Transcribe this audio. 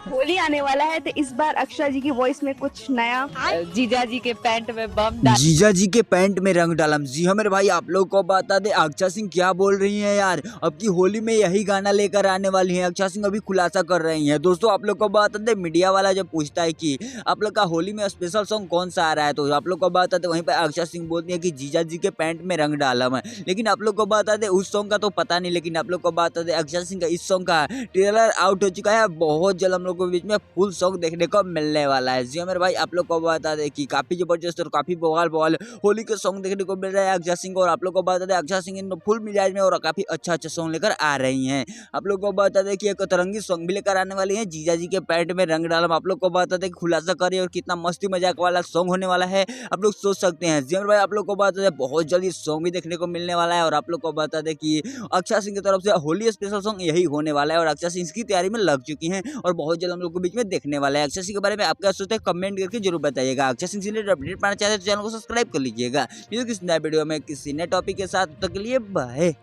होली आने वाला है तो इस बार अक्षरा जी की वॉइस में कुछ नया। जीजा जी के पैंट में बम डाल। जीजा जी के पैंट में रंग डालम। जी हाँ मेरे भाई, आप लोग को बता दे अक्षरा सिंह क्या बोल रही हैं यार। अब की होली में यही गाना लेकर आने वाली हैं। अक्षरा सिंह अभी खुलासा कर रही हैं। दोस्तों आप लोग को बता दे, मीडिया वाला जब पूछता है कि आप लोग का होली में स्पेशल सॉन्ग कौन सा आ रहा है, तो आप लोग को बता दे वहीं पर अक्षरा सिंह बोलती है कि जीजा जी के पैंट में रंग डालम है। लेकिन आप लोग को बता दे उस सॉन्ग का तो पता नहीं, लेकिन आप लोग को बता दे अक्षरा सिंह का इस सॉन्ग का ट्रेलर आउट हो चुका है। बहुत जल्द हम लोग के बीच में फुल सॉन्ग देखने को मिलने वाला है। जी हाँ मेरे भाई, आप लोग को बता दें कि काफी जबरदस्त और काफी बवाल बवाल होली के सॉन्ग देखने को मिल रहा है अक्षरा सिंह को। और आप लोग को बता दें अक्षरा सिंह इन फुल मिजाज में और काफी अच्छा सॉन्ग लेकर आ रही हैं। आप लोग को बता दें कि एक तरंगी सॉन्ग भी लेकर आने वाली है, जीजा जी के पैंट में रंग डालम। आप लोग को बता दें खुलासा करिए और कितना मस्ती मजाक वाला सॉन्ग होने वाला है, आप लोग सोच सकते हैं। जी हाँ मेरे भाई, आप लोग को बता दें बहुत जल्दी सॉन्ग भी देखने को मिलने वाला है। और आप लोग को बता दें कि अक्षरा सिंह की तरफ से होली स्पेशल सॉन्ग यही होने वाला है और अक्षरा सिंह इसकी तैयारी में लग चुकी हैं और बहुत जल्द हम लोग के बीच में देखने वाला है। अक्षरा सिंह के बारे में आप क्या सोचते हैं कमेंट करके जरूर बताइएगा। अक्षरा सिंह से रिलेटेड अपडेट पाना चाहते हैं तो चैनल को सब्सक्राइब कर लीजिएगा। किसी नए वीडियो में किसी नए टॉपिक के साथ, तब तक के लिए बाय।